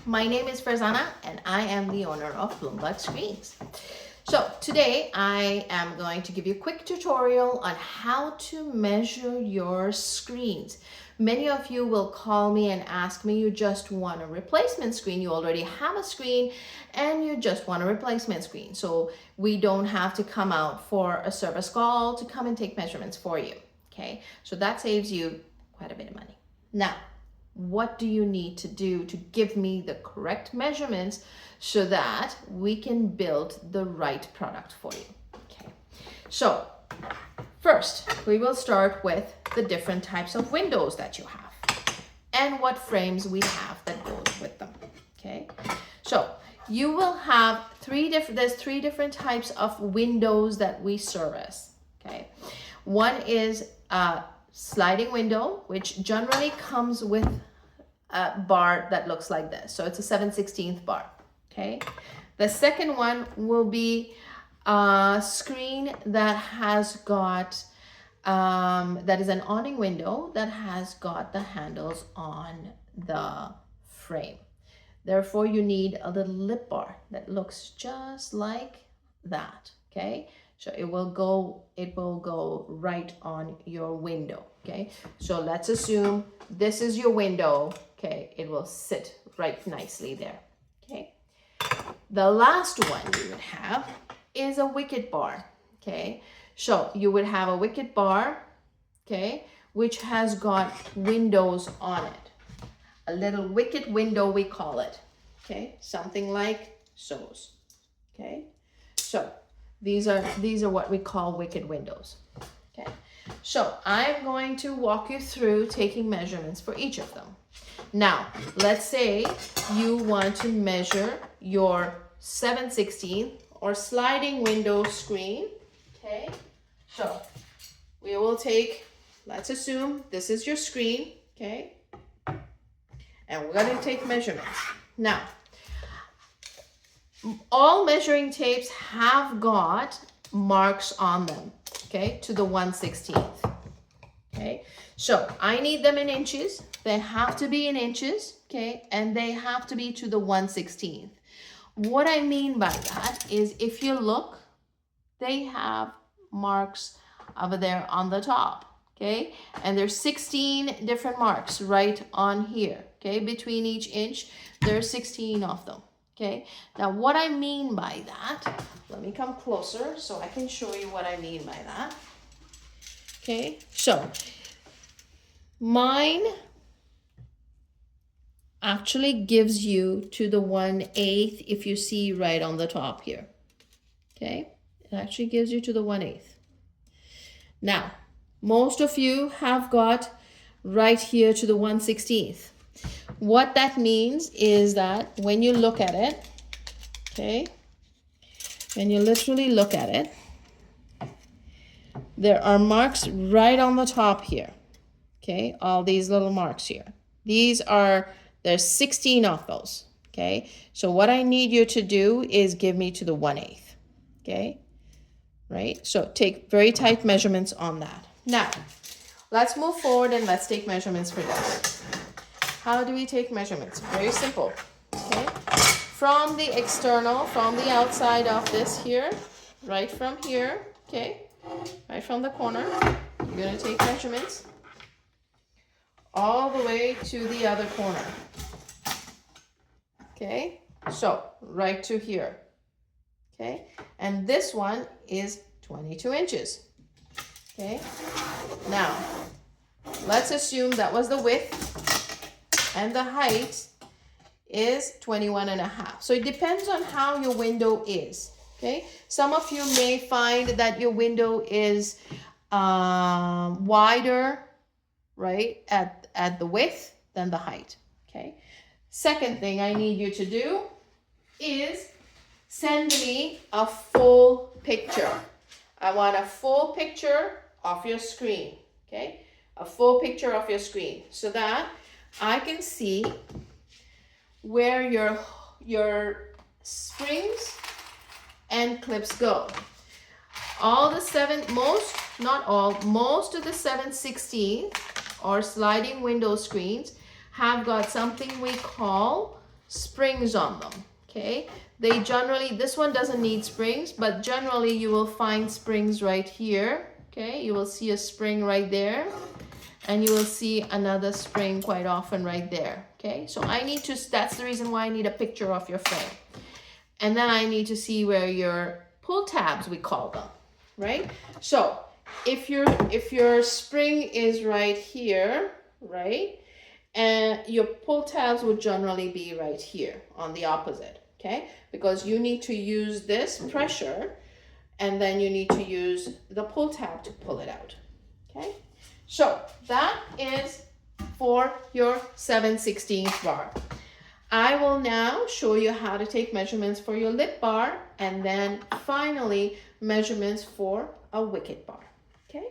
My name is Farzana and I am the owner of Bloomberg Screens. So today I am going to give you a quick tutorial on how to measure your screens. Many of you will call me and ask me, you just want a replacement screen. You already have a screen and you just want a replacement screen. So we don't have to come out for a service call to come and take measurements for you. Okay, so that saves you quite a bit of money. Now, what do you need to do to give me the correct measurements so that we can build the right product for you? Okay, so first we will start with the different types of windows that you have and what frames we have that goes with them. Okay, so you will have there's three different types of windows that we service. Okay, one is sliding window, which generally comes with a bar that looks like this. So it's a 7/16 bar, okay? The second one will be a screen that has got, that is an awning window that has got the handles on the frame. Therefore, you need a little lip bar that looks just like that, okay? So it will go right on your window, okay? So let's assume this is your window, okay? It will sit right nicely there, okay? The last one you would have is a wicket bar, okay? So you would have a wicket bar, okay, which has got windows on it. A little wicket window, we call it, okay? Something like so, okay? So these are what we call wicket windows. Okay, so I'm going to walk you through taking measurements for each of them. Now, let's say you want to measure your 7/16 or sliding window screen. Okay, so we will take, let's assume this is your screen, okay, and we're going to take measurements. Now, all measuring tapes have got marks on them, okay, to the 1/16th. Okay, so I need them in inches. They have to be in inches, okay, and they have to be to the 1/16th. What I mean by that is, if you look, they have marks over there on the top, okay, and there's 16 different marks right on here, okay, between each inch. There's 16 of them. Okay, now what I mean by that, let me come closer so I can show you what I mean by that. Okay, so mine actually gives you to the 1/8 if you see right on the top here. Okay, it actually gives you to the 1/8. Now, most of you have got right here to the 1/16th. What that means is that when you look at it, okay, when you literally look at it, there are marks right on the top here, okay, all these little marks here. There's 16 of those, okay? So what I need you to do is give me to the 1/8, okay, right? So take very tight measurements on that. Now, let's move forward and let's take measurements for that. How do we take measurements? Very simple, okay? From the external, from the outside of this here, right from here, okay? Right from the corner, you're gonna take measurements all the way to the other corner, okay? So, right to here, okay? And this one is 22 inches, okay? Now, let's assume that was the width, and the height is 21.5. So it depends on how your window is, okay? Some of you may find that your window is wider, right, at the width than the height, okay? Second thing I need you to do is send me a full picture. I want a full picture of your screen, okay? A full picture of your screen so that I can see where your springs and clips go. Most of the 7/16 or sliding window screens have got something we call springs on them, okay? They generally, this one doesn't need springs, but generally you will find springs right here, okay? You will see a spring right there, and you will see another spring quite often right there, okay? So I need to, that's the reason why I need a picture of your frame. And then I need to see where your pull tabs, we call them, right? So if your spring is right here, right? And your pull tabs would generally be right here on the opposite, okay? Because you need to use this pressure, and then you need to use the pull tab to pull it out, okay? So that is for your 7/16 bar. I will now show you how to take measurements for your lip bar, and then finally measurements for a wicket bar, okay?